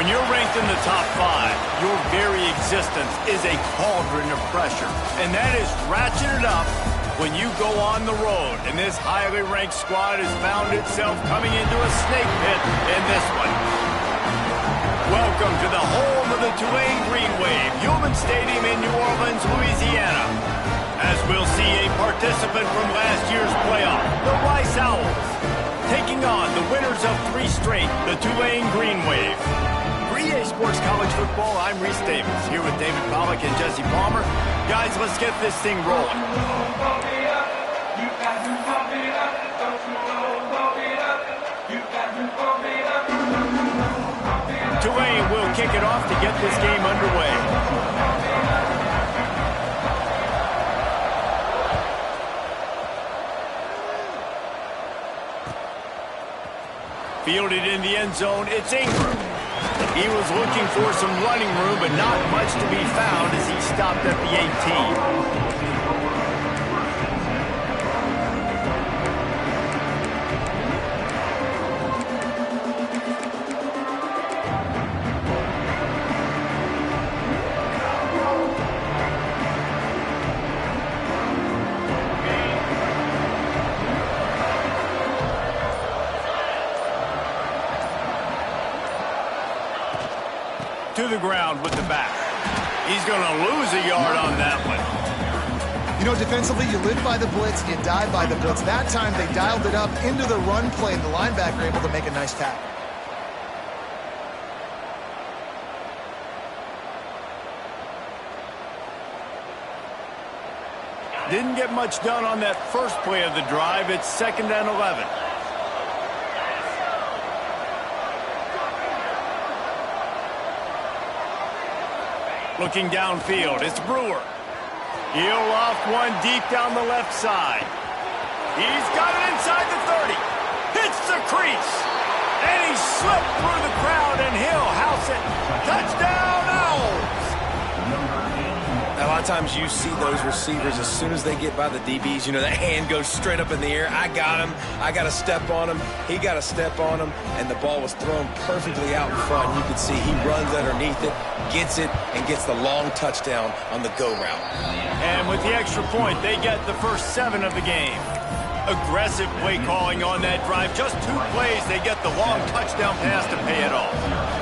When you're ranked in the top 5, your very existence is a cauldron of pressure. And that is ratcheted up when you go on the road. And this highly ranked squad has found itself coming into a snake pit in this one. Welcome to the home of the Tulane Green Wave, Human Stadium in New Orleans, Louisiana. As we'll see a participant from last year's playoff, the Rice Owls, taking on the winners of 3 straight, the Tulane Green Wave. For EA Sports College Football, I'm Reese Davis, here with David Pollack and Jesse Palmer. Guys, let's get this thing rolling. Tulane will kick it off to get this game underway. Fielded in the end zone, it's Ingram. He was looking for some running room, but not much to be found as he stopped at the 18. To the ground with the back. He's going to lose a yard on that one. You know, defensively, you live by the blitz, you die by the blitz. That time, they dialed it up into the run play, and the linebacker able to make a nice tackle. Didn't get much done on that first play of the drive. It's 2nd and 11. Looking downfield, it's Brewer. He'll loft one deep down the left side. He's got it inside the 30. Hits the crease. And he slipped through the crowd, and he'll house it. Touchdown, Owls! A lot of times you see those receivers, as soon as they get by the DBs, you know, that hand goes straight up in the air. I got him. I got to step on him. He got to step on him. And the ball was thrown perfectly out in front. You can see he runs underneath it, gets it, and gets the long touchdown on the go route. And with the extra point, they get the first 7 of the game. Aggressive play calling on that drive. Just 2 plays, they get the long touchdown pass to pay it off.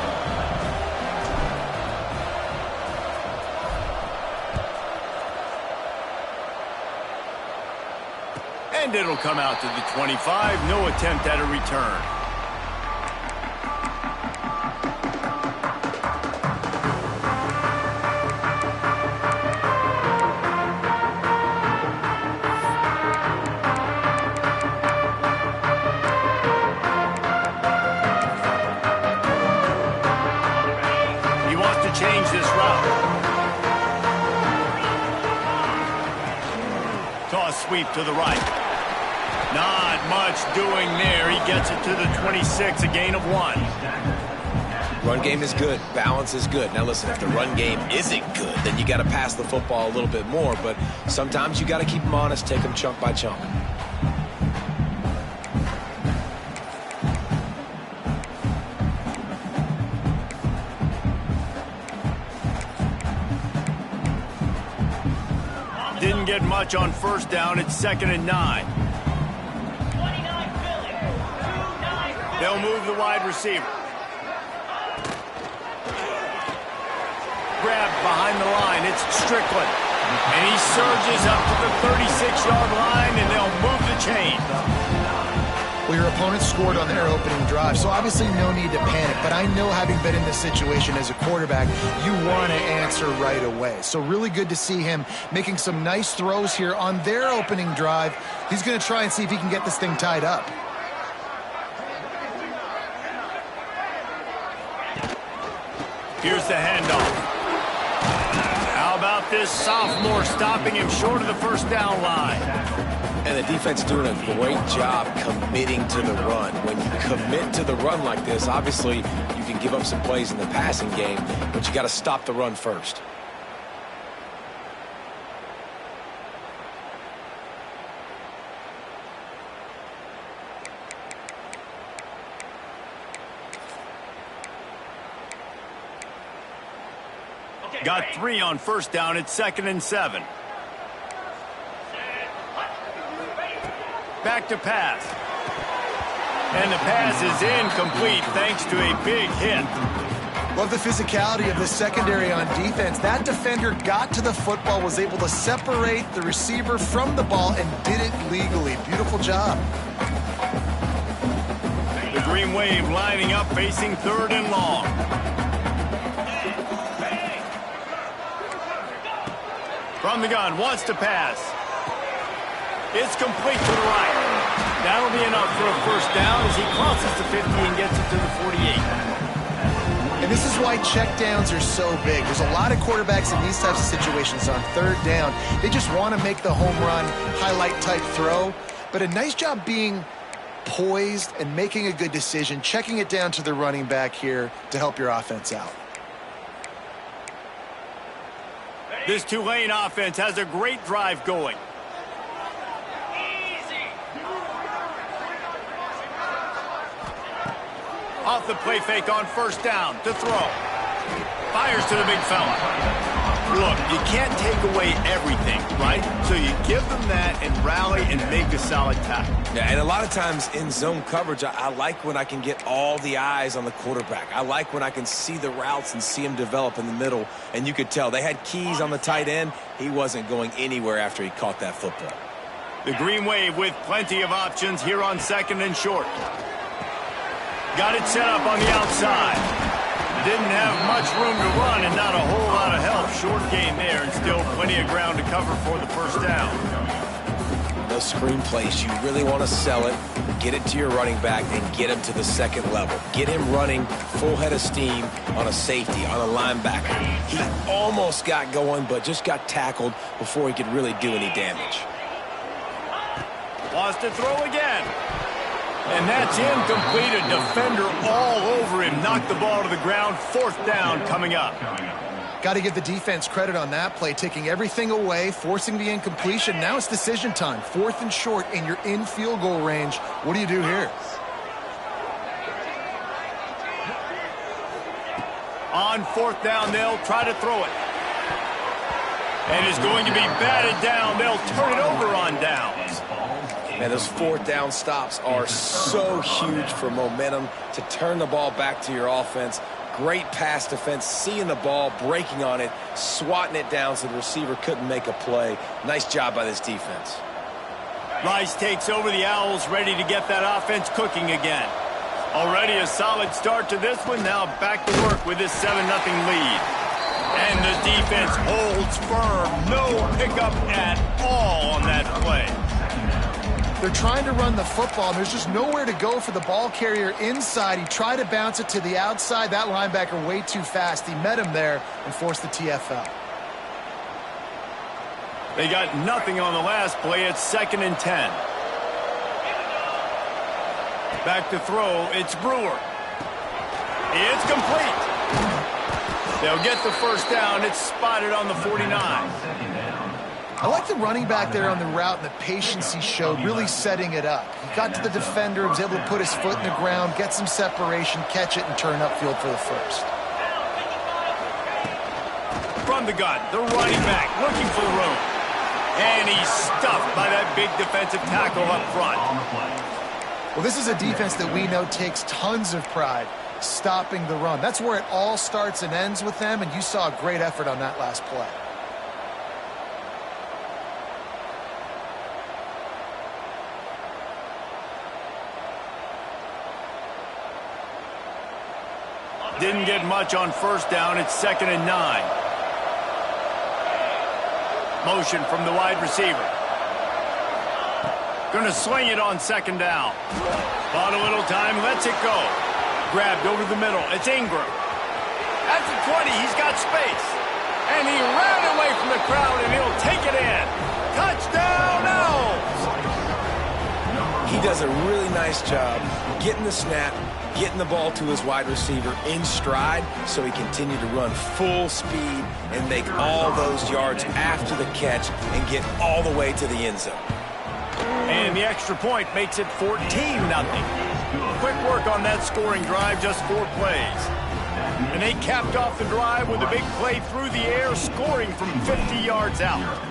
And it'll come out to the 25. No attempt at a return. He wants to change this route. Toss sweep to the right. Not much doing there. He gets it to the 26, a gain of 1. Run game is good. Balance is good. Now listen, if the run game isn't good, then you got to pass the football a little bit more. But sometimes you got to keep them honest, take them chunk by chunk. Didn't get much on first down. It's 2nd and 9. They'll move the wide receiver. Grabbed behind the line. It's Strickland. And he surges up to the 36-yard line, and they'll move the chain. Well, your opponent scored on their opening drive, so obviously no need to panic. But I know, having been in this situation as a quarterback, you want to answer right away. So really good to see him making some nice throws here on their opening drive. He's going to try and see if he can get this thing tied up. Here's the handoff. How about this sophomore stopping him short of the first down line? And the defense doing a great job committing to the run. When you commit to the run like this, obviously you can give up some plays in the passing game, but you got to stop the run first. Got 3 on first down. It's 2nd and 7. Back to pass. And the pass is incomplete thanks to a big hit. Love the physicality of the secondary on defense. That defender got to the football, was able to separate the receiver from the ball, and did it legally. Beautiful job. The Green Wave lining up, facing 3rd and long. From the gun, wants to pass. It's complete to the right. That'll be enough for a first down as he crosses the 50 and gets it to the 48. And this is why checkdowns are so big. There's a lot of quarterbacks in these types of situations on 3rd down. They just want to make the home run, highlight-type throw. But a nice job being poised and making a good decision, checking it down to the running back here to help your offense out. This Tulane offense has a great drive going. Off the play fake on first down to throw. Fires to the big fella. Look, you can't take away everything, right? So you give them that and rally and make a solid tackle. Yeah, and a lot of times in zone coverage, I like when I can get all the eyes on the quarterback. I like when I can see the routes and see him develop in the middle. And you could tell they had keys on the tight end. He wasn't going anywhere after he caught that football. The Green Wave with plenty of options here on 2nd and short. Got it set up on the outside. Didn't have much room to run and not a whole lot of help. Short gain there and still plenty of ground to cover for the first down. Those screen plays, you really want to sell it, get it to your running back, and get him to the 2nd level. Get him running full head of steam on a safety, on a linebacker. He almost got going, but just got tackled before he could really do any damage. Wants to throw again. And that's incomplete. A defender all over him. Knocked the ball to the ground. 4th down coming up. Got to give the defense credit on that play, taking everything away, forcing the incompletion. Now it's decision time. 4th and short, and you're in field goal range. What do you do here? On 4th down, they'll try to throw it. And it's going to be batted down. They'll turn it over on downs. And those 4th down stops are so huge for momentum to turn the ball back to your offense. Great pass defense, seeing the ball, breaking on it, swatting it down so the receiver couldn't make a play. Nice job by this defense. Rice takes over the Owls, ready to get that offense cooking again. Already a solid start to this one. Now back to work with this 7-0 lead. And the defense holds firm. No pickup at all on that play. They're trying to run the football, and there's just nowhere to go for the ball carrier inside. He tried to bounce it to the outside. That linebacker way too fast. He met him there and forced the TFL. They got nothing on the last play. It's 2nd and 10. Back to throw. It's Brewer. It's complete. They'll get the first down. It's spotted on the 49. I like the running back there on the route and the patience he showed, really setting it up. He got to the defender, was able to put his foot in the ground, get some separation, catch it, and turn upfield for the first. From the gun, the running back looking for the room. And he's stuffed by that big defensive tackle up front. Well, this is a defense that we know takes tons of pride stopping the run. That's where it all starts and ends with them, and you saw a great effort on that last play. Didn't get much on first down. It's 2nd and 9. Motion from the wide receiver. Going to swing it on 2nd down. Bought a little time, lets it go. Grabbed over the middle. It's Ingram. At the 20, he's got space. And he ran away from the crowd, and he'll take it in. Touchdown, Owls! He does a really nice job getting the snap, getting the ball to his wide receiver in stride so he continued to run full speed and make all those yards after the catch and get all the way to the end zone. And the extra point makes it 14-0. Quick work on that scoring drive, just 4 plays. And they capped off the drive with a big play through the air, scoring from 50 yards out.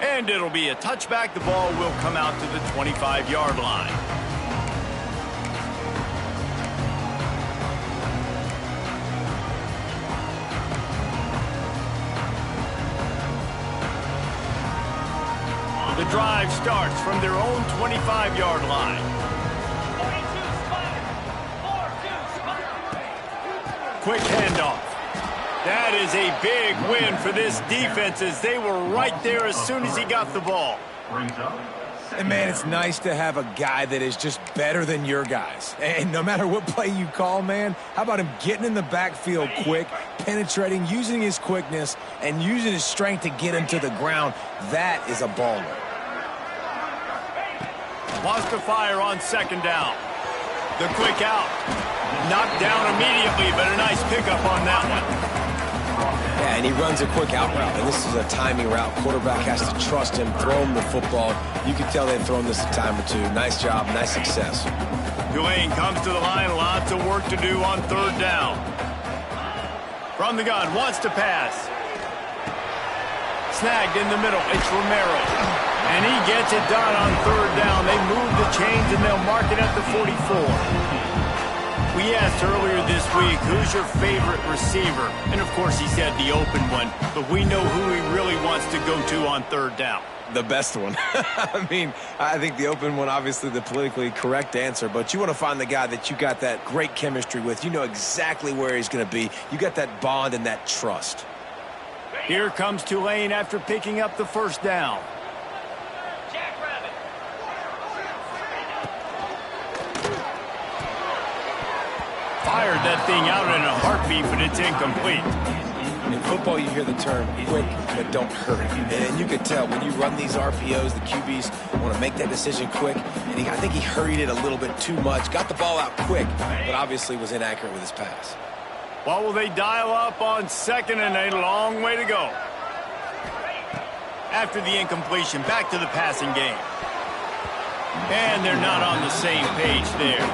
And it'll be a touchback. The ball will come out to the 25-yard line. The drive starts from their own 25-yard line. Quick handoff. That is a big win for this defense as they were right there as soon as he got the ball. And, man, it's nice to have a guy that is just better than your guys. And no matter what play you call, man, how about him getting in the backfield quick, penetrating, using his quickness, and using his strength to get him to the ground. That is a baller. Wants to fire on second down. The quick out. Knocked down immediately, but a nice pickup on that one. Yeah, and he runs a quick out route, and this is a timing route. Quarterback has to trust him, throw him the football. You can tell they've thrown this a time or two. Nice job, nice success. Tulane comes to the line, lots of work to do on third down. From the gun, wants to pass. Snagged in the middle, it's Romero. And he gets it done on third down. They move the chains, and they'll mark it at the 44. We asked earlier this week, who's your favorite receiver? And, of course, he said the open one. But we know who he really wants to go to on third down. The best one. I mean, I think the open one, obviously the politically correct answer. But you want to find the guy that you got that great chemistry with. You know exactly where he's going to be. You got that bond and that trust. Here comes Tulane after picking up the first down. Fired that thing out in a heartbeat, but it's incomplete. In football, you hear the term quick, but don't hurry. And you can tell when you run these RPOs, the QBs want to make that decision quick. And I think he hurried it a little bit too much. Got the ball out quick, but obviously was inaccurate with his pass. Well, will they dial up on second and a long way to go? After the incompletion, back to the passing game. And they're not on the same page there.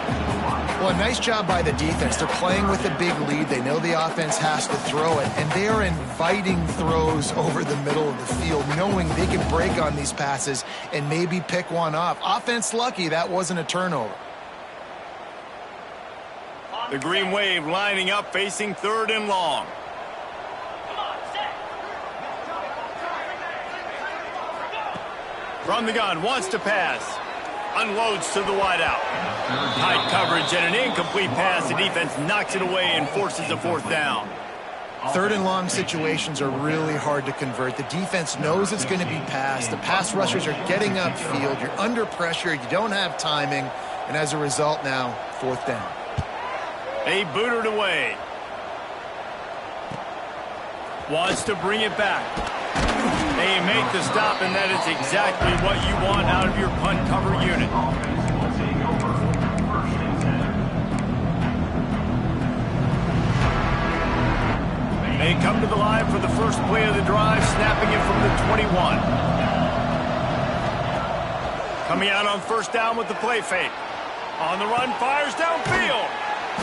Well, a nice job by the defense. They're playing with a big lead. They know the offense has to throw it, and they are inviting throws over the middle of the field, knowing they can break on these passes and maybe pick one off. Offense lucky that wasn't a turnover. The Green Wave lining up, facing third and long. From the gun, wants to pass. Unloads to the wideout. Tight coverage and an incomplete pass. The defense knocks it away and forces a fourth down. Third and long situations are really hard to convert. The defense knows it's going to be passed. The pass rushers are getting upfield. You're under pressure. You don't have timing. And as a result now, fourth down. They boot it away. Wants to bring it back. They make the stop, and that is exactly what you want out of your punt cover unit. They come to the line for the first play of the drive, snapping it from the 21. Coming out on first down with the play fake. On the run, fires downfield.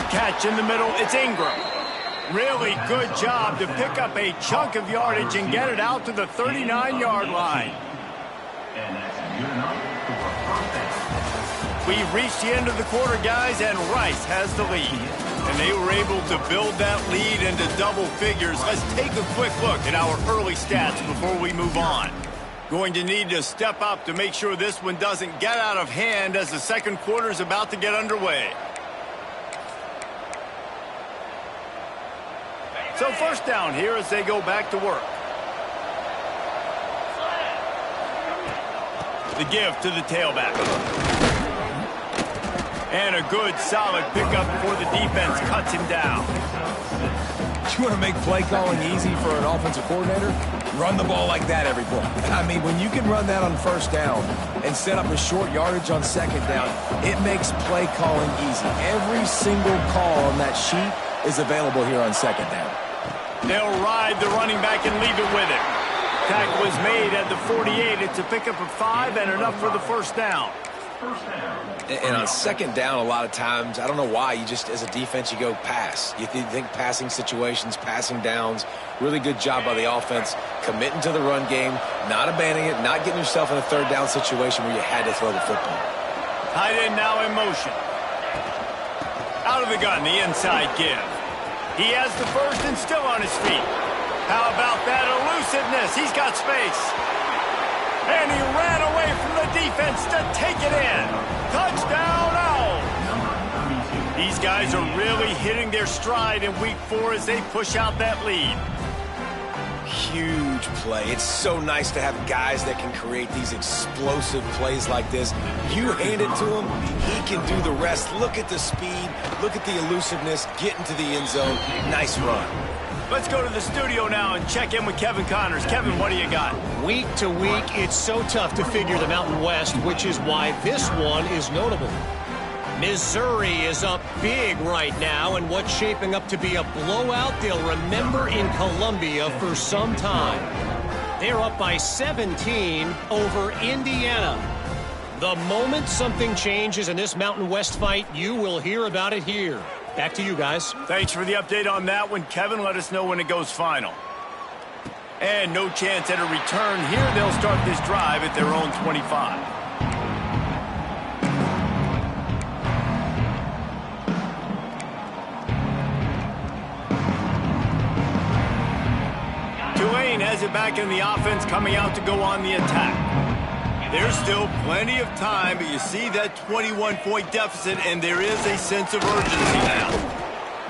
Catch in the middle, it's Ingram. Really good job to pick up a chunk of yardage and get it out to the 39-yard line. We've reached the end of the quarter, guys, and Rice has the lead. And they were able to build that lead into double figures. Let's take a quick look at our early stats before we move on. Going to need to step up to make sure this one doesn't get out of hand as the second quarter is about to get underway. So first down here as they go back to work. The give to the tailback. And a good, solid pickup before the defense cuts him down. You want to make play calling easy for an offensive coordinator? Run the ball like that every play. I mean, when you can run that on first down and set up a short yardage on second down, it makes play calling easy. Every single call on that sheet is available here on second down. They'll ride the running back and leave it with him. Tackle is made at the 48. It's a pickup of 5 and enough for the first down. And on second down, a lot of times, I don't know why, you just, as a defense, you go pass. You think passing situations, passing downs. Really good job by the offense, committing to the run game, not abandoning it, not getting yourself in a third down situation where you had to throw the football. Tight end now in motion. Out of the gun, the inside give. He has the first and still on his feet. How about that elusiveness? He's got space. And he ran away from the defense to take it in. Touchdown, Owls. These guys are really hitting their stride in week 4 as they push out that lead. Huge play. It's so nice to have guys that can create these explosive plays like this. You hand it to him, he can do the rest. Look at the speed, look at the elusiveness, get into the end zone. Nice run. Let's go to the studio now and check in with Kevin Connors. Kevin, what do you got? Week to week, it's so tough to figure the Mountain West, which is why this one is notable. Missouri is up big right now, and what's shaping up to be a blowout they'll remember in Columbia for some time. They're up by 17 over Indiana. The moment something changes in this Mountain West fight, you will hear about it here. Back to you guys. Thanks for the update on that one, Kevin. Let us know when it goes final. And no chance at a return here. They'll start this drive at their own 25. Tulane has it back in the offense, coming out to go on the attack. There's still plenty of time, but you see that 21-point deficit, and there is a sense of urgency now.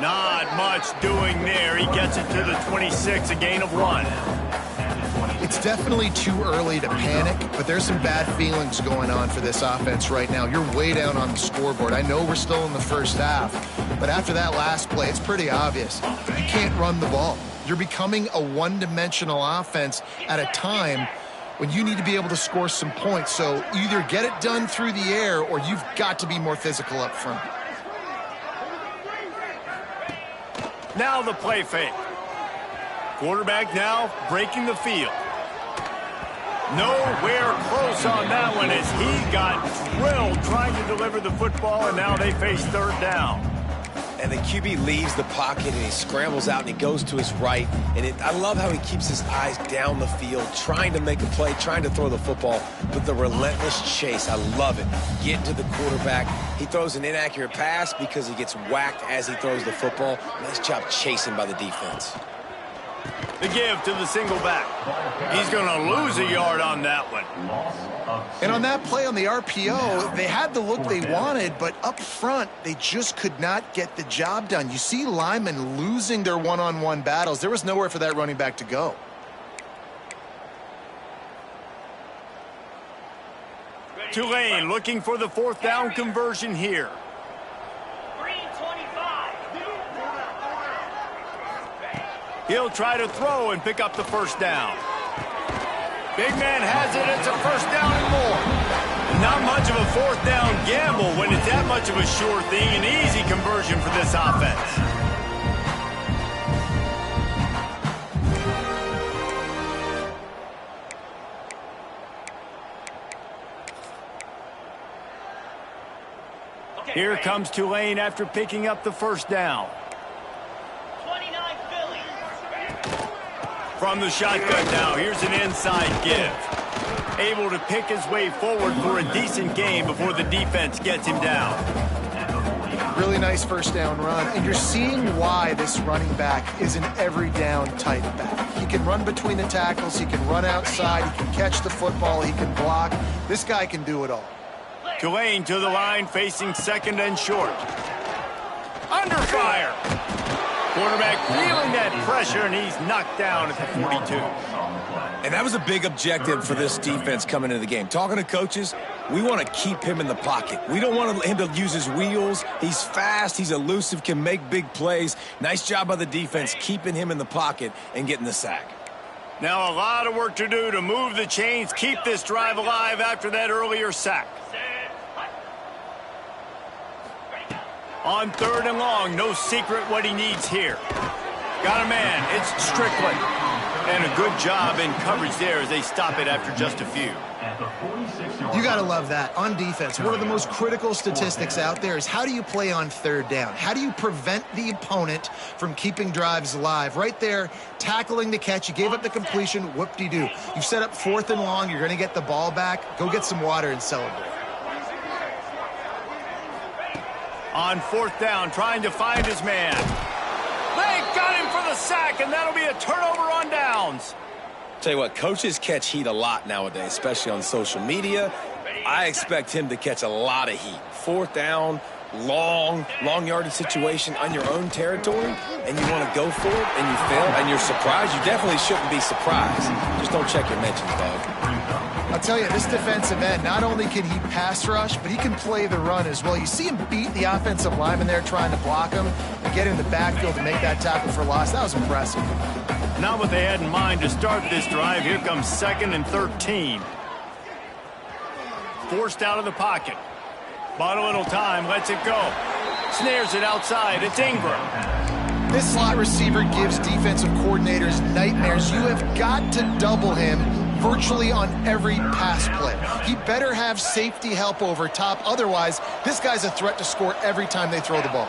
Not much doing there. He gets it to the 26, a gain of 1. It's definitely too early to panic, but there's some bad feelings going on for this offense right now. You're way down on the scoreboard. I know we're still in the first half, but after that last play, it's pretty obvious. You can't run the ball. You're becoming a one-dimensional offense at a time when you need to be able to score some points. So either get it done through the air or you've got to be more physical up front. Now the play fake. Quarterback now breaking the field. Nowhere close on that one as he got drilled trying to deliver the football, and now they face third down. And the QB leaves the pocket and he scrambles out and he goes to his right. And I love how he keeps his eyes down the field, trying to make a play, trying to throw the football, but the relentless chase, I love it. Get to the quarterback. He throws an inaccurate pass because he gets whacked as he throws the football. Nice job chasing by the defense. The give to the single back. He's going to lose a yard on that one. And on that play on the RPO, they had the look they wanted, but up front, they just could not get the job done. You see linemen losing their one-on-one battles. There was nowhere for that running back to go. Tulane looking for the fourth down conversion here. He'll try to throw and pick up the first down. Big man has it. It's a first down and more. Not much of a fourth down gamble when it's that much of a sure thing. An easy conversion for this offense. Here comes Tulane after picking up the first down. From the shotgun now, here's an inside give. Able to pick his way forward for a decent game before the defense gets him down. Really nice first down run, and you're seeing why this running back is an every down type back. He can run between the tackles, he can run outside, he can catch the football, he can block. This guy can do it all. Tulane to the line, facing second and short. Under fire. Quarterback feeling that pressure, and he's knocked down at the 42. And that was a big objective for this defense coming into the game. Talking to coaches, we want to keep him in the pocket. We don't want him to use his wheels. He's fast, he's elusive, can make big plays. Nice job by the defense keeping him in the pocket and getting the sack. Now a lot of work to do to move the chains, keep this drive alive after that earlier sack. On third and long, no secret what he needs here. Got a man, it's Strickland. And a good job in coverage there as they stop it after just a few. You got to love that. On defense, one of the most critical statistics out there is how do you play on third down? How do you prevent the opponent from keeping drives alive? Right there, tackling the catch. You gave up the completion. Whoop-de-doo. You set up 4th and long. You're going to get the ball back. Go get some water and celebrate. On 4th down, trying to find his man. They got him for the sack, and that'll be a turnover on downs. Tell you what, coaches catch heat a lot nowadays, especially on social media. I expect him to catch a lot of heat. 4th down, long yardage situation on your own territory, and you want to go for it, and you fail, and you're surprised. You definitely shouldn't be surprised. Just don't check your mentions, dog. I'll tell you, this defensive end, not only can he pass rush, but he can play the run as well. You see him beat the offensive lineman there trying to block him and get in the backfield to make that tackle for loss. That was impressive. Not what they had in mind to start this drive. Here comes 2nd and 13. Forced out of the pocket. Bought a little time, lets it go. Snares it outside. It's Ingram. This slot receiver gives defensive coordinators nightmares. You have got to double him virtually on every pass play. He better have safety help over top. Otherwise, this guy's a threat to score every time they throw the ball.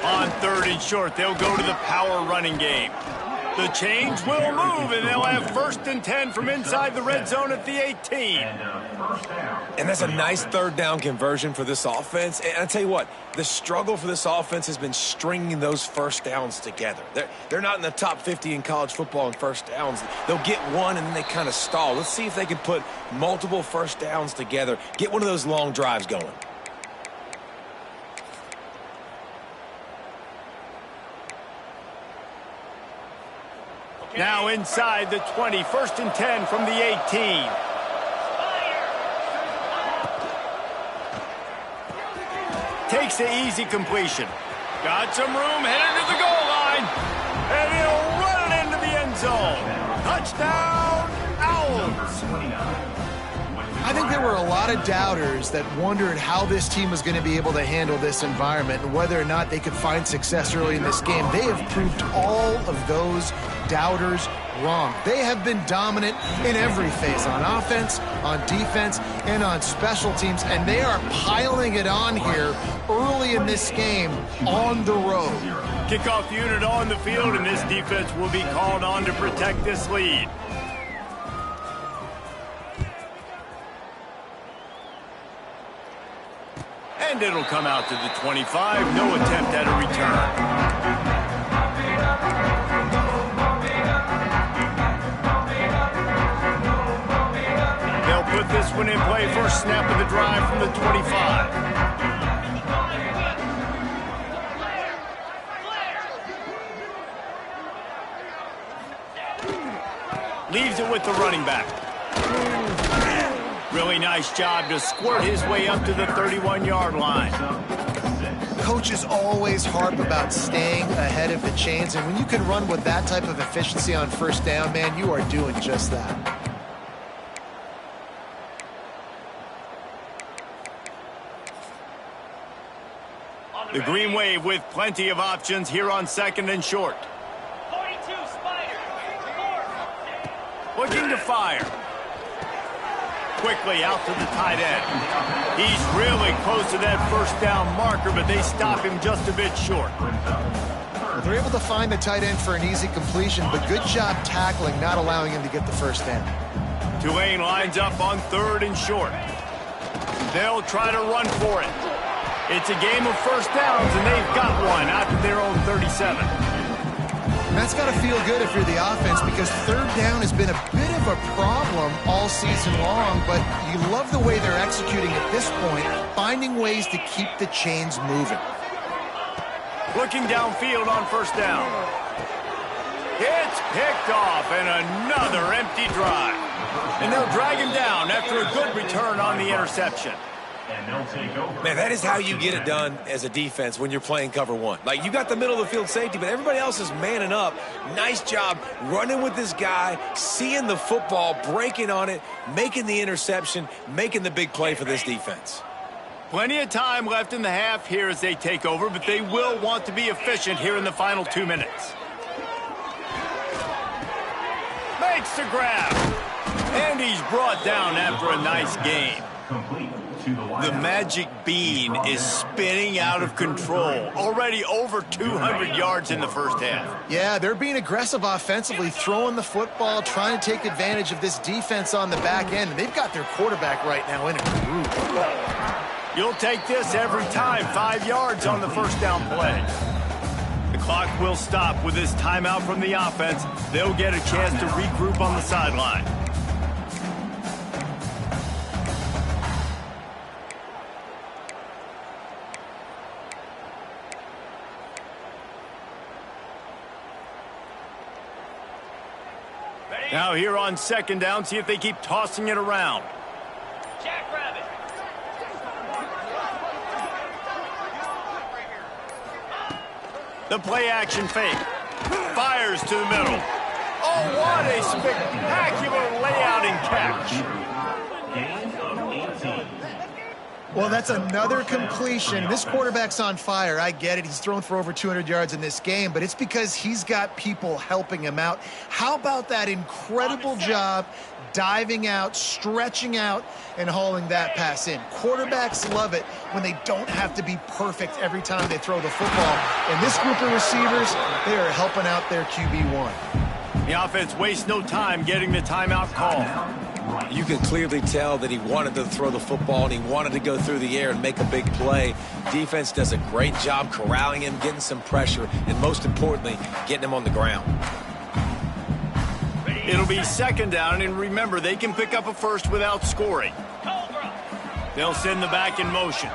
On 3rd and short, they'll go to the power running game. The change will move, and they'll have 1st and 10 from inside the red zone at the 18. And that's a nice 3rd down conversion for this offense. And I tell you what, the struggle for this offense has been stringing those 1st downs together. They're not in the top 50 in college football in 1st downs. They'll get one, and then they kind of stall. Let's see if they can put multiple 1st downs together, get one of those long drives going. Now inside the 20, 1st and 10 from the 18. Takes the easy completion. Got some room, headed to the goal line. And he'll run it into the end zone. Touchdown, Owls. I think there were a lot of doubters that wondered how this team was going to be able to handle this environment and whether or not they could find success early in this game. They have proved all of those doubters wrong. They have been dominant in every phase, on offense, on defense, and on special teams, and they are piling it on here early in this game on the road. Kickoff unit on the field, and this defense will be called on to protect this lead. And it'll come out to the 25. No attempt at a return. They'll put this one in play for a snap of the drive from the 25. Leaves it with the running back. Really nice job to squirt his way up to the 31-yard line. Coaches always harp about staying ahead of the chains, and when you can run with that type of efficiency on 1st down, man, you are doing just that. The green wave with plenty of options here on 2nd and short. 42 Spider. Looking to fire. Quickly out to the tight end. He's really close to that 1st down marker, but they stop him just a bit short. They're able to find the tight end for an easy completion, but good job tackling, not allowing him to get the 1st down. Tulane lines up on 3rd and short. They'll try to run for it. It's a game of 1st downs, and they've got one out to their own 37. That's got to feel good if you're the offense, because 3rd down has been a bit of a problem all season long, but you love the way they're executing at this point, finding ways to keep the chains moving. Looking downfield on 1st down. It's picked off, and another empty drive. And they'll drag him down after a good return on the interception. Man, that is how you get it done as a defense when you're playing cover one. Like, you got the middle of the field safety, but everybody else is manning up. Nice job running with this guy, seeing the football, breaking on it, making the interception, making the big play for this defense. Plenty of time left in the half here as they take over, but they will want to be efficient here in the final 2 minutes. makes the grab. And he's brought down after a nice game. The magic bean is spinning out of control. Already over 200 yards in the first half. Yeah, they're being aggressive offensively, throwing the football, trying to take advantage of this defense on the back end. And they've got their quarterback right now in a groove. You'll take this every time. 5 yards on the first down play. The clock will stop with this timeout from the offense. They'll get a chance to regroup on the sideline. Now here on second down, see if they keep tossing it around. Jackrabbit. The play action fake. Fires to the middle. Oh, what a spectacular layout and catch. Well, that's another completion. This quarterback's on fire. I get it. He's thrown for over 200 yards in this game, but it's because he's got people helping him out. How about that incredible job diving out, stretching out, and hauling that pass in? Quarterbacks love it when they don't have to be perfect every time they throw the football. And this group of receivers, they are helping out their QB1. The offense wastes no time getting the timeout call. You can clearly tell that he wanted to throw the football and he wanted to go through the air and make a big play. Defense does a great job corralling him, getting some pressure, and most importantly, getting him on the ground. It'll be second down, and remember, they can pick up a first without scoring. They'll send the back in motion.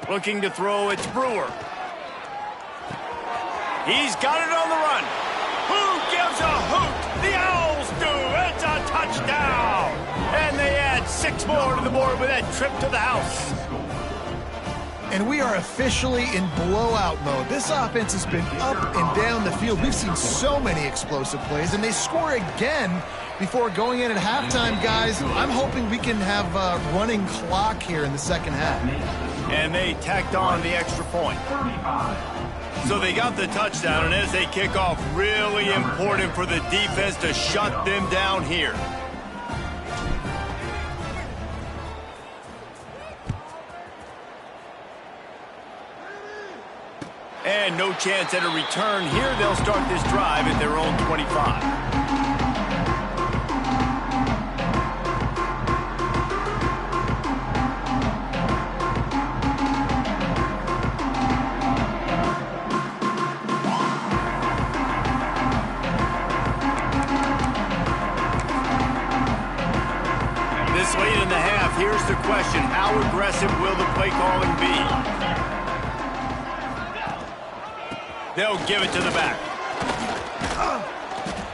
Looking to throw, it's Brewer. He's got it on the run. Who gives a hoot? The Owls do. It's a touchdown. And they add 6 more to the board with that trip to the house. And we are officially in blowout mode. This offense has been up and down the field. We've seen so many explosive plays, and they score again before going in at halftime, guys. I'm hoping we can have a running clock here in the second half. And they tacked on the extra point. So they got the touchdown, and as they kick off, really important for the defense to shut them down here. And no chance at a return here. They'll start this drive at their own 25. Late in the half, here's the question. How aggressive will the play calling be? They'll give it to the back.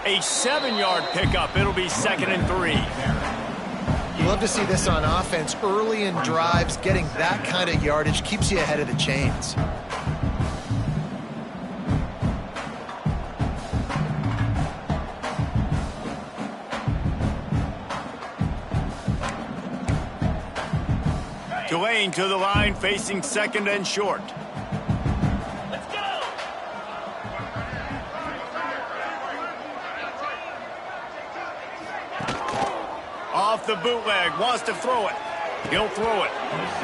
A 7-yard pickup. It'll be 2nd and 3. You love to see this on offense. Early in drives, getting that kind of yardage keeps you ahead of the chains. Delane to the line, facing 2nd and short. Let's go. Off the bootleg, wants to throw it. He'll throw it.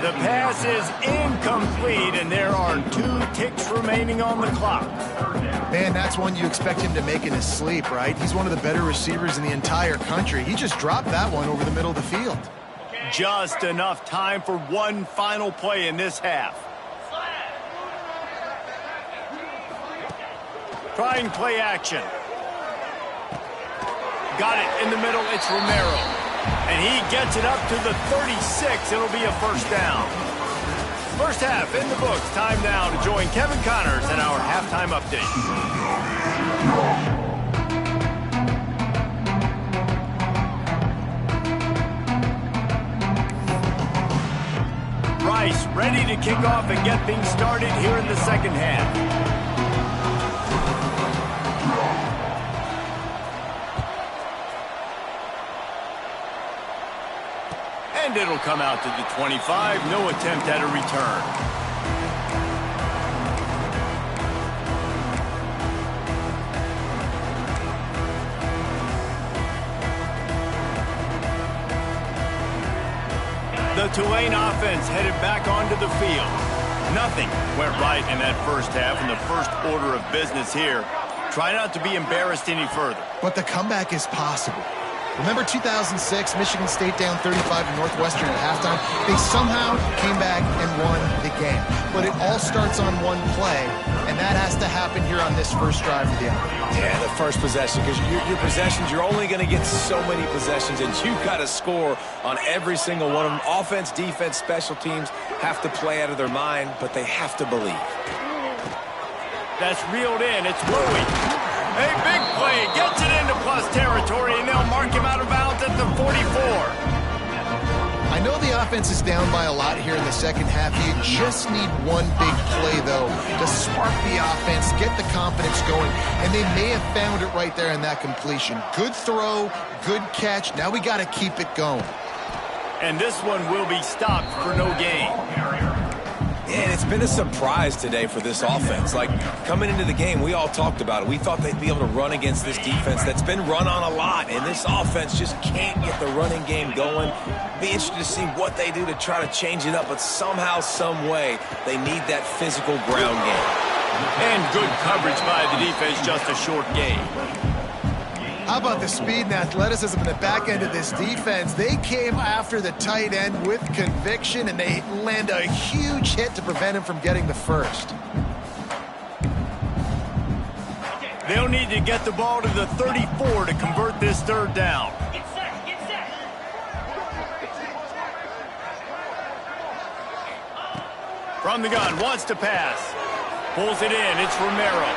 The pass is incomplete, and there are 2 ticks remaining on the clock. Man, that's one you expect him to make in his sleep, right? He's one of the better receivers in the entire country. He just dropped that one over the middle of the field. Just enough time for one final play in this half. Trying play action. Got it in the middle. It's Romero. And he gets it up to the 36. It'll be a first down. First half in the books. Time now to join Kevin Connors in our halftime update. Rice ready to kick off and get things started here in the second half. And it'll come out to the 25. No attempt at a return. Tulane offense headed back onto the field. Nothing went right in that first half, and the first order of business here. Try not to be embarrassed any further. But the comeback is possible. Remember 2006, Michigan State down 35 to Northwestern at halftime? They somehow came back and won the game. But it all starts on one play, and that has to happen here on this first drive of the offense. Yeah, the first possession, because your possessions, you're only going to get so many possessions, and you've got to score on every single one of them. Offense, defense, special teams have to play out of their mind, but they have to believe. That's reeled in. It's Louis. A big play. Gets it into plus territory, and they'll mark him out of bounds at the 44. I know the offense is down by a lot here in the second half. You just need one big play, though, to spark the offense, get the confidence going, and they may have found it right there in that completion. Good throw, good catch. Now we got to keep it going. And this one will be stopped for no gain. And it's been a surprise today for this offense. Like, coming into the game, we all talked about it. We thought they'd be able to run against this defense that's been run on a lot, and this offense just can't get the running game going. Be interested to see what they do to try to change it up, but somehow, some way, they need that physical ground game. And good coverage by the defense, just a short gain. How about the speed and athleticism in the back end of this defense? They came after the tight end with conviction, and they land a huge hit to prevent him from getting the first. They'll need to get the ball to the 34 to convert this third down. Get set, get set. From the gun, wants to pass. Pulls it in, it's Romero.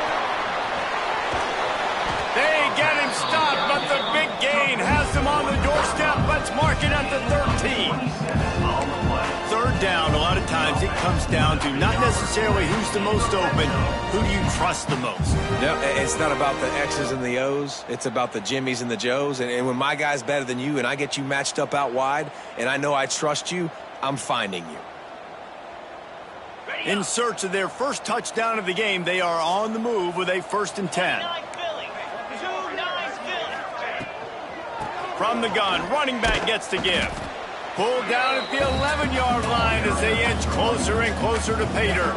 They get him stopped, but the big gain has them on the doorstep. Let's mark it at the 13. Third down, a lot of times it comes down to not necessarily who's the most open, who do you trust the most? No, it's not about the X's and the O's. It's about the Jimmies and the Joes. And when my guy's better than you and I get you matched up out wide and I know I trust you, I'm finding you. In search of their first touchdown of the game, they are on the move with a 1st and 10. From the gun, running back gets the give. Pulled down at the 11-yard line as they inch closer and closer to pay dirt.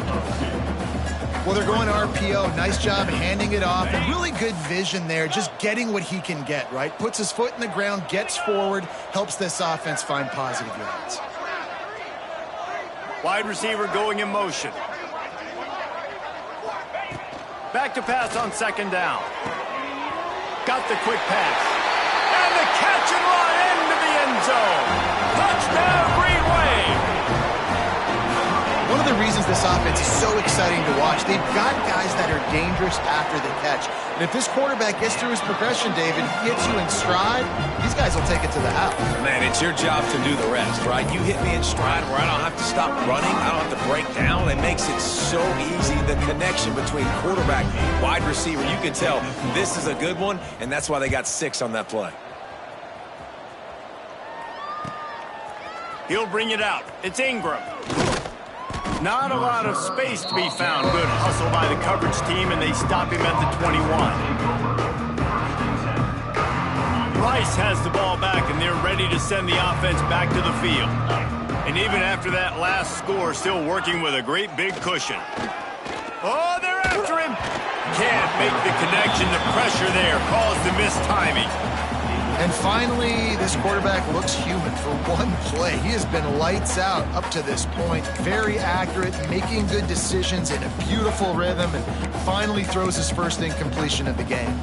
Well, they're going RPO. Nice job handing it off. And really good vision there, just getting what he can get, right? Puts his foot in the ground, gets forward, helps this offense find positive yards. Wide receiver going in motion. Back to pass on 2nd down. Got the quick pass. And the catch and run into the end zone. Touchdown, Green Wave. One of the reasons this offense is so exciting to watch, they've got guys that are dangerous after the catch. And if this quarterback gets through his progression, David, he hits you in stride, these guys will take it to the house. Man, it's your job to do the rest, right? You hit me in stride where I don't have to stop running. I don't have to break down. It makes it so easy. The connection between quarterback and wide receiver, you can tell this is a good one, and that's why they got 6 on that play. He'll bring it out. It's Ingram. Not a lot of space to be found. Good hustle by the coverage team, and they stop him at the 21. Rice has the ball back, and they're ready to send the offense back to the field. And even after that last score, still working with a great big cushion. Oh, they're after him. Can't make the connection. The pressure there caused the missed timing. And finally, this quarterback looks human for one play. He has been lights out up to this point. Very accurate, making good decisions in a beautiful rhythm, and finally throws his first incompletion of the game.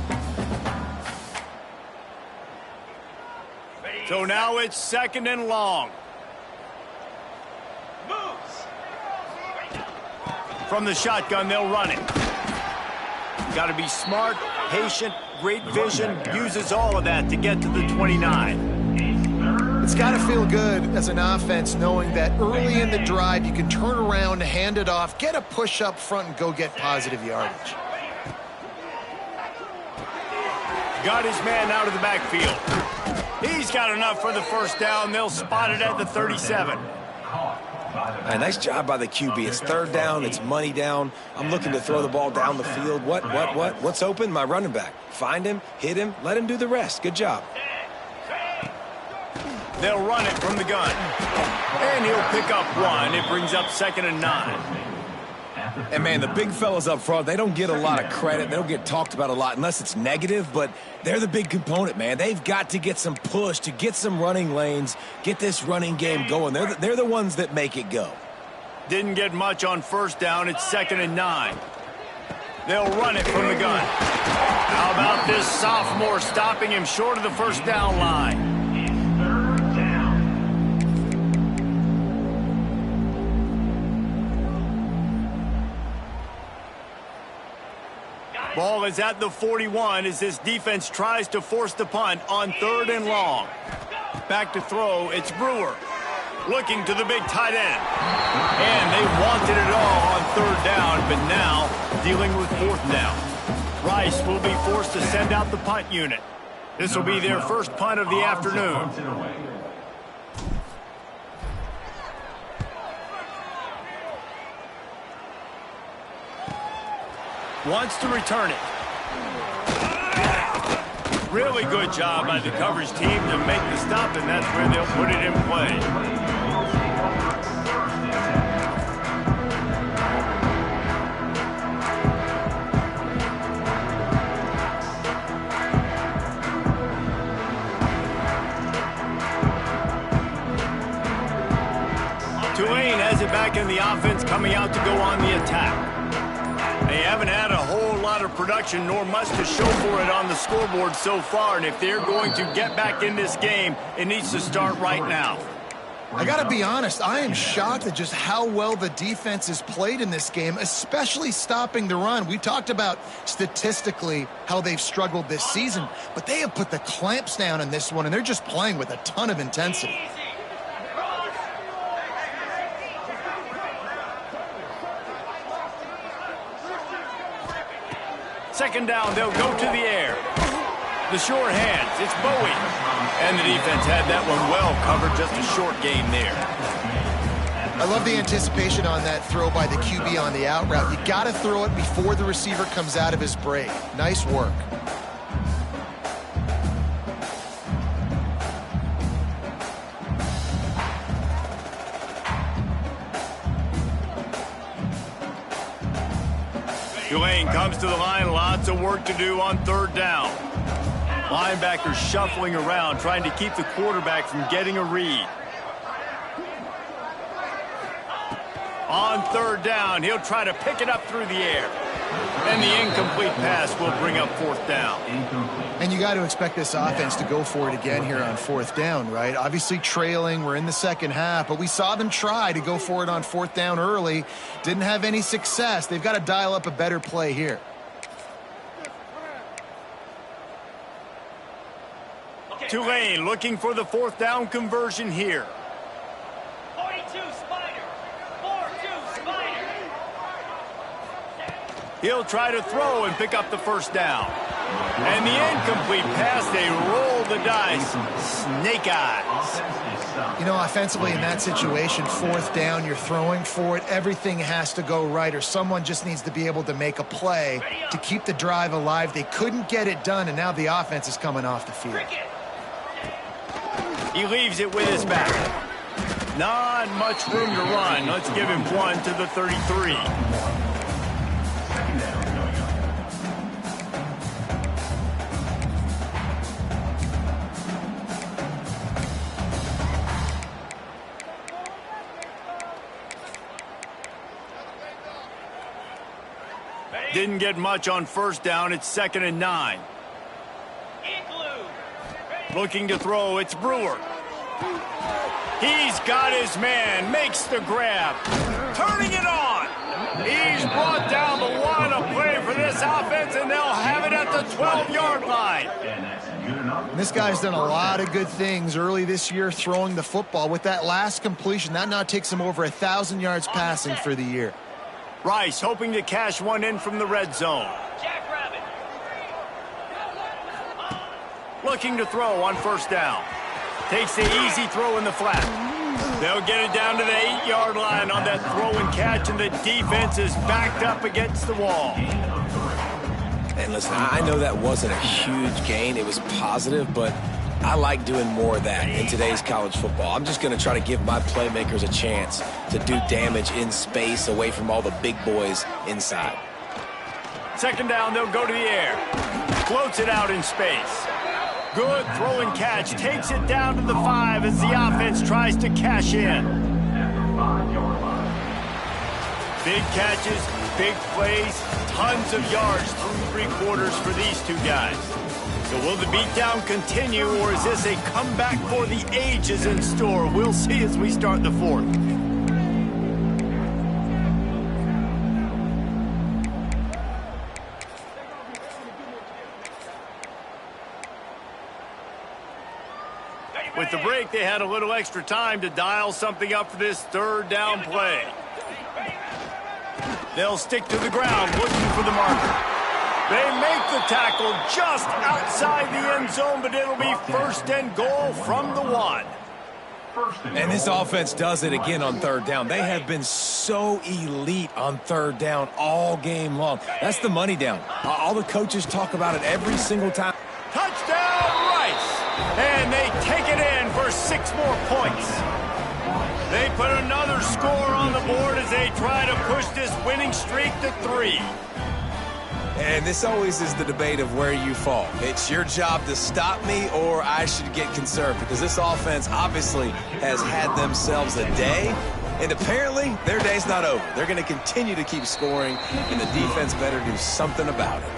So now it's 2nd and long. From the shotgun, they'll run it. Got to be smart, patient, great vision, uses all of that to get to the 29. It's got to feel good as an offense knowing that early in the drive you can turn around, hand it off, get a push up front, and go get positive yardage. Got his man out of the backfield. He's got enough for the first down. They'll spot it at the 37. Right, nice job by the QB. It's 3rd down. It's money down. I'm looking to throw the ball down the field. What's open? My running back. Find him, hit him, let him do the rest. Good job. They'll run it from the gun. And he'll pick up one. It brings up 2nd and 9. And, man, the big fellas up front, they don't get a lot of credit. They don't get talked about a lot unless it's negative, but they're the big component, man. They've got to get some push to get some running lanes, get this running game going. They're the ones that make it go. Didn't get much on 1st down. It's 2nd and 9. They'll run it from the gun. How about this sophomore stopping him short of the 1st down line? Ball is at the 41 as this defense tries to force the punt on 3rd and long. Back to throw, it's Brewer. Looking to the big tight end. And they wanted it all on 3rd down, but now dealing with 4th down. Rice will be forced to send out the punt unit. This will be their first punt of the afternoon. Wants to return it. Really good job by the coverage team to make the stop, and that's where they'll put it in play. Tulane has it back in the offense, coming out to go on the attack. They haven't had a whole lot of production, nor much to show for it on the scoreboard so far. And if they're going to get back in this game, it needs to start right now. I got to be honest, I am shocked at just how well the defense has played in this game, especially stopping the run. We talked about statistically how they've struggled this season, but they have put the clamps down in this one, and they're just playing with a ton of intensity. Second down, they'll go to the air. The short hands, it's Bowie. And the defense had that one well covered, just a short gain there. I love the anticipation on that throw by the QB on the out route. You got to throw it before the receiver comes out of his break. Nice work. Tulane comes to the line, lots of work to do on 3rd down. Linebackers shuffling around, trying to keep the quarterback from getting a read. On 3rd down, he'll try to pick it up through the air. And the incomplete pass will bring up 4th down. And you got to expect this offense to go for it again here on 4th down, right? Obviously trailing, we're in the second half, but we saw them try to go for it on 4th down early. Didn't have any success. They've got to dial up a better play here. Tulane looking for the 4th down conversion here. 42 Spider. 4-2 Spider. He'll try to throw and pick up the 1st down. And the incomplete pass, they roll the dice. Snake eyes. You know, offensively in that situation, 4th down, you're throwing for it. Everything has to go right, or someone just needs to be able to make a play to keep the drive alive. They couldn't get it done, and now the offense is coming off the field. He leaves it with his back. Not much room to run. Let's give him one to the 33. Didn't get much on 1st down. It's 2nd and 9. Looking to throw, it's Brewer. He's got his man, makes the grab, turning it on. He's brought down the one, a play for this offense, and they'll have it at the 12-yard line. And this guy's done a lot of good things early this year throwing the football. With that last completion, that now takes him over 1,000 yards passing for the year. Rice hoping to cash one in from the red zone. Looking to throw on 1st down. Takes the easy throw in the flat. They'll get it down to the 8-yard line on that throw and catch, and the defense is backed up against the wall. And listen, I know that wasn't a huge gain. It was positive, but I like doing more of that in today's college football. I'm just going to try to give my playmakers a chance to do damage in space away from all the big boys inside. Second down, they'll go to the air. Floats it out in space. Good throw and catch. Takes it down to the 5 as the offense tries to cash in. Big catches, big plays, tons of yards through 3 quarters for these two guys. So will the beatdown continue, or is this a comeback for the ages in store? We'll see as we start the 4th. With the break, they had a little extra time to dial something up for this 3rd down play. They'll stick to the ground looking for the marker. They make the tackle just outside the end zone, but it'll be 1st and goal from the 1. And this offense does it again on 3rd down. They have been so elite on 3rd down all game long. That's the money down. All the coaches talk about it every single time. Touchdown, Rice! And they take it in for 6 more points. They put another score on the board as they try to push this winning streak to 3. And this always is the debate of where you fall. It's your job to stop me, or I should get conserved, because this offense obviously has had themselves a day, and apparently their day's not over. They're going to continue to keep scoring, and the defense better do something about it.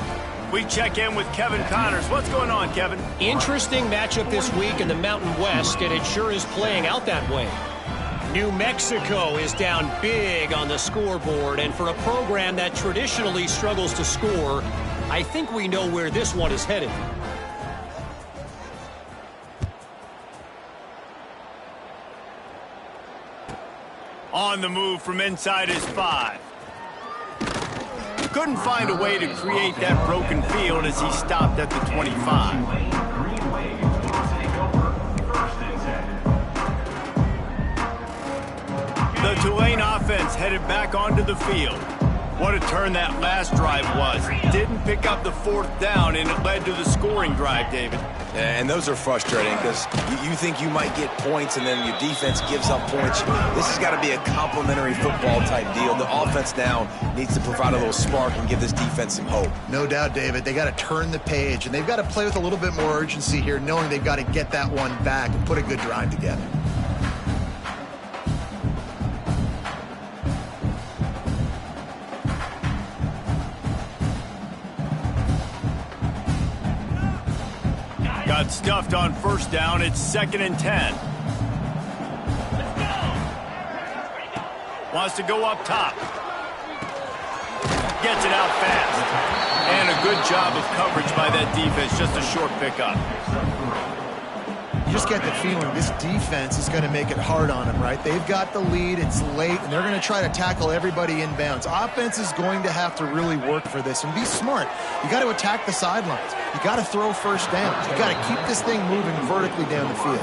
We check in with Kevin Connors. What's going on, Kevin? Interesting matchup this week in the Mountain West, and it sure is playing out that way. New Mexico is down big on the scoreboard, and for a program that traditionally struggles to score, I think we know where this one is headed. On the move from inside his 5. Couldn't find a way to create that broken field as he stopped at the 25. The Tulane offense headed back onto the field. What a turn that last drive was. Didn't pick up the 4th down, and it led to the scoring drive, David. And those are frustrating because you think you might get points and then your defense gives up points. This has got to be a complimentary football type deal. The offense now needs to provide a little spark and give this defense some hope. No doubt, David. They got to turn the page, and they've got to play with a little bit more urgency here, knowing they've got to get that one back and put a good drive together. Got stuffed on 1st down. It's 2nd and 10. Wants to go up top. Gets it out fast. And a good job of coverage by that defense. Just a short pickup. You just get the feeling this defense is going to make it hard on them, right? They've got the lead, it's late, and they're going to try to tackle everybody inbounds. Offense is going to have to really work for this and be smart. You got to attack the sidelines. You got to throw 1st downs. You got to keep this thing moving vertically down the field.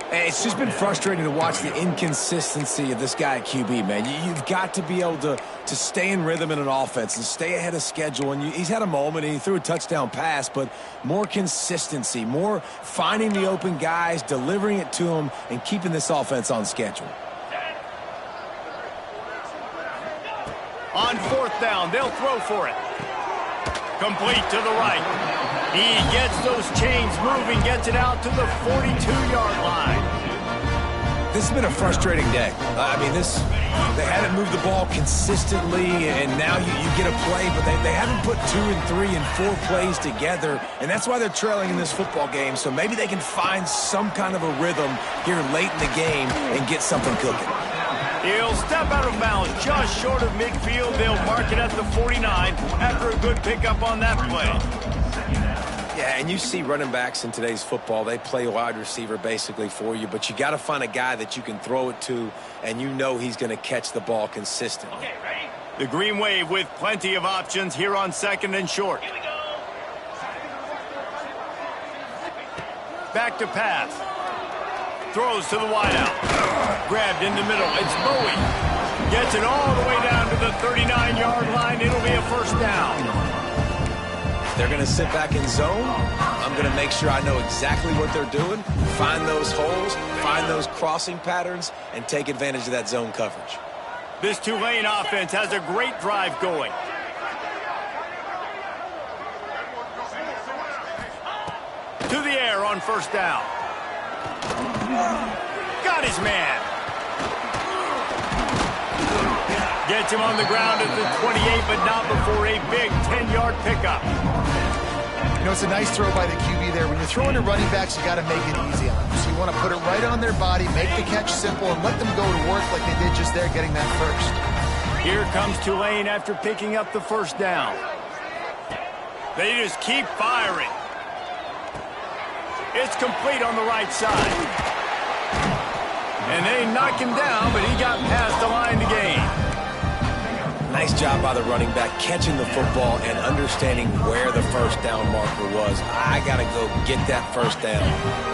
It's just been frustrating to watch the inconsistency of this guy at QB, man. You've got to be able to stay in rhythm in an offense and stay ahead of schedule. And he's had a moment, and he threw a touchdown pass, but more consistency, more finding the open guys, delivering it to them, and keeping this offense on schedule. On 4th down, they'll throw for it. Complete to the right. He gets those chains moving, gets it out to the 42-yard line. This has been a frustrating day. They haven't moved the ball consistently, and now you get a play, but they haven't put 2 and 3 and 4 plays together, and that's why they're trailing in this football game. So maybe they can find some kind of a rhythm here late in the game and get something cooking. He'll step out of bounds just short of midfield. They'll mark it at the 49 after a good pickup on that play. Yeah, and you see running backs in today's football, they play wide receiver basically for you, but you got to find a guy that you can throw it to, and you know he's going to catch the ball consistently. Okay, ready? The Green Wave with plenty of options here on 2nd and short. Here we go. Back to pass. Throws to the wideout. Grabbed in the middle. It's Bowie. Gets it all the way down to the 39-yard line. It'll be a 1st down. They're going to sit back in zone. I'm going to make sure I know exactly what they're doing, find those holes, find those crossing patterns, and take advantage of that zone coverage. This Tulane offense has a great drive going. To the air on first down. Got his man. Gets him on the ground at the 28, but not before a big 10-yard pickup. You know, it's a nice throw by the QB there. When you're throwing to running backs, you got to make it easy on them. So you want to put it right on their body, make the catch simple, and let them go to work like they did just there, getting that first. Here comes Tulane after picking up the first down. They just keep firing. It's complete on the right side. And they knock him down, but he got past the line to gain. Nice job by the running back catching the football and understanding where the first down marker was. I got to go get that first down.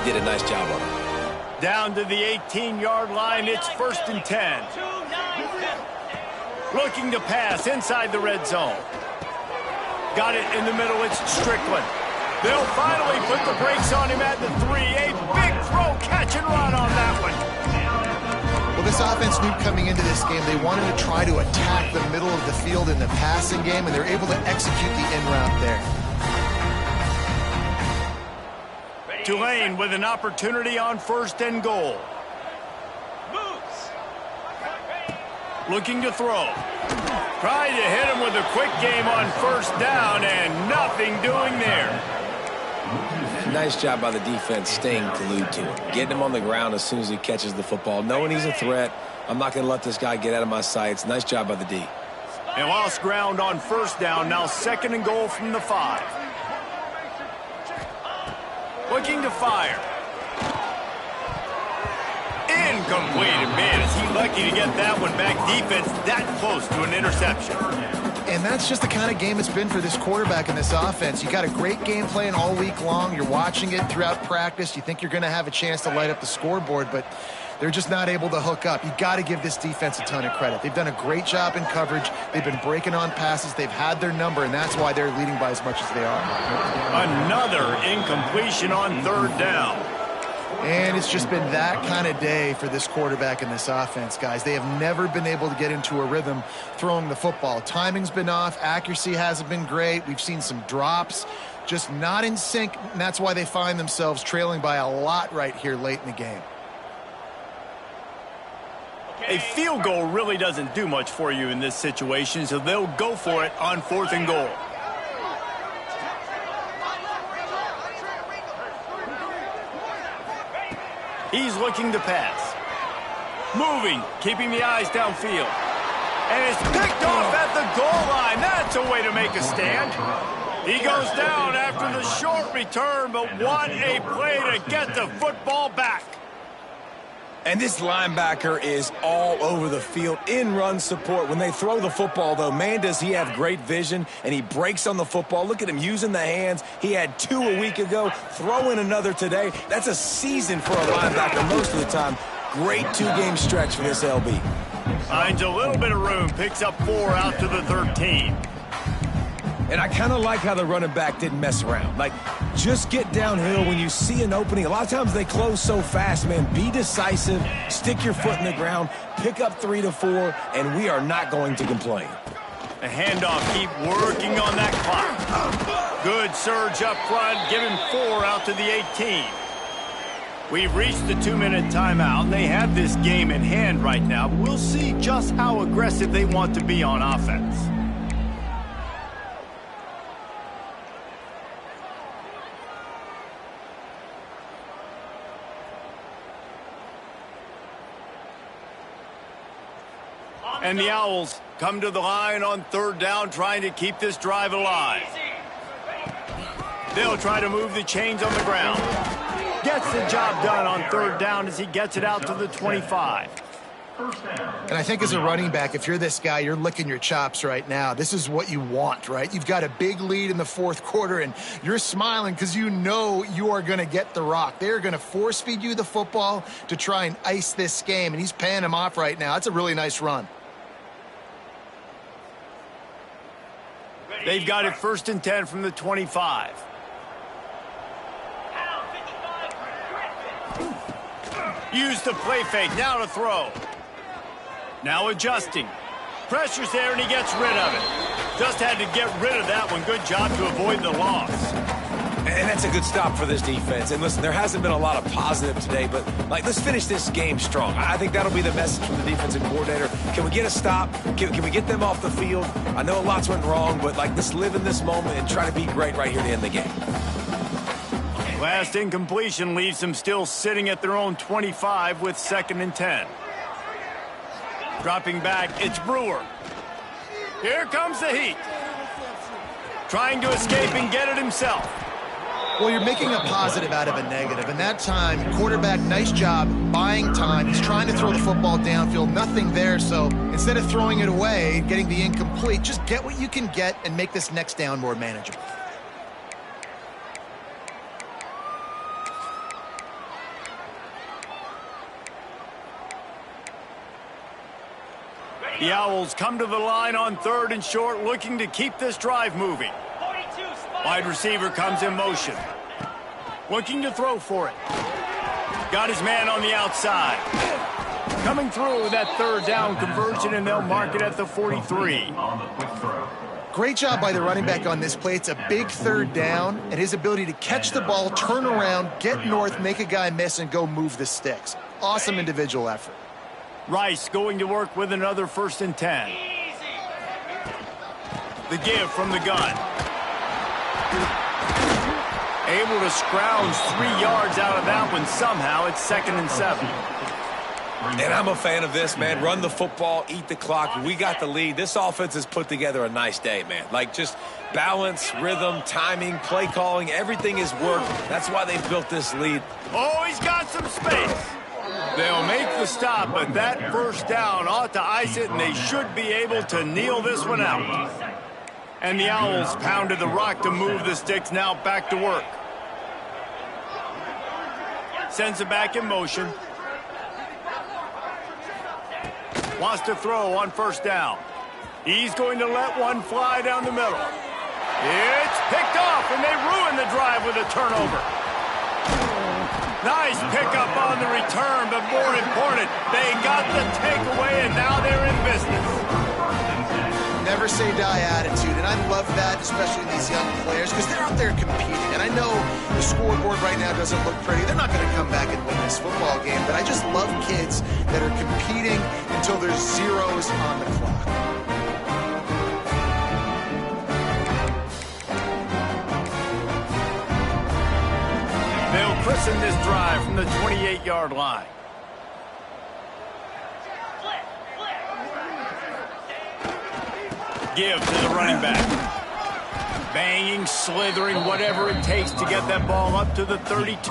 Did a nice job on it. Down to the 18-yard line, it's 1st and 10. Looking to pass inside the red zone. Got it in the middle, it's Strickland. They'll finally put the brakes on him at the 3. A big throw, catch and run on that one. Well, this offense knew coming into this game they wanted to try to attack the middle of the field in the passing game, and they're able to execute the in route there. Tulane with an opportunity on 1st and goal. Looking to throw. Trying to hit him with a quick game on 1st down, and nothing doing there. Nice job by the defense staying glued to him. Getting him on the ground as soon as he catches the football. Knowing he's a threat. I'm not going to let this guy get out of my sights. Nice job by the D. They lost ground on 1st down. Now 2nd and goal from the 5. Looking to fire. Incomplete. And man, is he lucky to get that one back. Defense that close to an interception. And that's just the kind of game it's been for this quarterback in this offense. You got a great game plan all week long. You're watching it throughout practice. You think you're going to have a chance to light up the scoreboard, but they're just not able to hook up. You got to give this defense a ton of credit. They've done a great job in coverage. They've been breaking on passes. They've had their number, and that's why they're leading by as much as they are. Another incompletion on 3rd down. And it's just been that kind of day for this quarterback in this offense, guys. They have never been able to get into a rhythm throwing the football. Timing's been off. Accuracy hasn't been great. We've seen some drops, just not in sync, and that's why they find themselves trailing by a lot right here late in the game. A field goal really doesn't do much for you in this situation, so they'll go for it on 4th and goal. He's looking to pass. Moving, keeping the eyes downfield. And it's picked off at the goal line. That's a way to make a stand. He goes down after the short return, but what a play to get the football back. And this linebacker is all over the field in run support. When they throw the football, though, man, does he have great vision, and he breaks on the football. Look at him using the hands. He had 2 a week ago. Throw in another today. That's a season for a linebacker most of the time. Great 2-game stretch for this LB. Finds a little bit of room. Picks up 4 out to the 13. And I kind of like how the running back didn't mess around. Like, just get downhill when you see an opening. A lot of times they close so fast, man. Be decisive, stick your foot in the ground, pick up 3 to 4, and we are not going to complain. The handoff, keep working on that clock. Good surge up front, give him 4 out to the 18. We've reached the 2-minute timeout. They have this game in hand right now. We'll see just how aggressive they want to be on offense. And the Owls come to the line on 3rd down, trying to keep this drive alive. They'll try to move the chains on the ground. Gets the job done on 3rd down as he gets it out to the 25. And I think as a running back, if you're this guy, you're licking your chops right now. This is what you want, right? You've got a big lead in the 4th quarter, and you're smiling because you know you are going to get the rock. They're going to force feed you the football to try and ice this game, and he's paying him off right now. That's a really nice run. They've got it 1st and 10 from the 25. Use the play fake, now to throw. Now adjusting. Pressure's there and he gets rid of it. Just had to get rid of that one. Good job to avoid the loss. And that's a good stop for this defense. And listen, there hasn't been a lot of positive today, but let's finish this game strong. I think that'll be the message from the defensive coordinator. Can we get a stop? Can we get them off the field? I know lots went wrong, but let's live in this moment and try to be great right here to end the game. Last incompletion leaves them still sitting at their own 25 with 2nd and 10. Dropping back, it's Brewer. Here comes the heat. Trying to escape and get it himself. Well, you're making a positive out of a negative, and that time, quarterback, nice job buying time. He's trying to throw the football downfield, nothing there, so instead of throwing it away, getting the incomplete, just get what you can get and make this next down more manageable. The Owls come to the line on 3rd and short, looking to keep this drive moving. Wide receiver comes in motion. Looking to throw for it. Got his man on the outside. Coming through with that 3rd down conversion, and they'll mark it at the 43. Great job by the running back on this play. It's a big 3rd down, and his ability to catch the ball, turn around, get north, make a guy miss, and go move the sticks. Awesome individual effort. Rice going to work with another 1st and 10. The give from the gun. Able to scrounge 3 yards out of that one somehow. It's 2nd and 7. And I'm a fan of this, man. Run the football, eat the clock. We got the lead. This offense has put together a nice day, man. Just balance, rhythm, timing, play calling, everything has worked. That's why they've built this lead. Oh, he's got some space. They'll make the stop, but that 1st down ought to ice it, and they should be able to kneel this one out. And the Owls pounded the rock to move the sticks, now back to work. Sends it back in motion. Wants to throw on 1st down. He's going to let one fly down the middle. It's picked off, and they ruin the drive with a turnover. Nice pickup on the return, but more important, they got the takeaway, and now they're in business. Never say die attitude, and I love that, especially these young players, because they're out there competing. And I know the scoreboard right now doesn't look pretty. They're not going to come back and win this football game, but I just love kids that are competing until there's zeros on the clock. They'll christen this drive from the 28-yard line. Give to the running back. Banging, slithering, whatever it takes to get that ball up to the 32.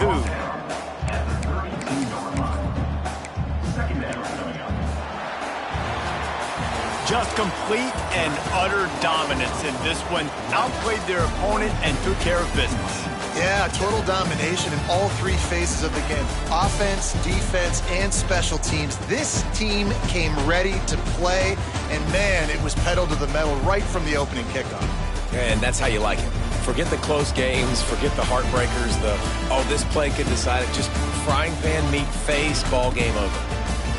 Just complete and utter dominance in this one. Outplayed their opponent and took care of business. Yeah, total domination in all 3 phases of the game. Offense, defense, and special teams. This team came ready to play, and man, it was pedal to the metal right from the opening kickoff. And that's how you like it. Forget the close games, forget the heartbreakers, this play could decide it. Just frying pan meat face, ball game over.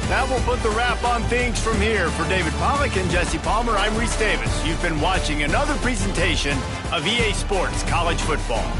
That will put the wrap on things from here. For David Pollack and Jesse Palmer, I'm Reese Davis. You've been watching another presentation of EA Sports College Football.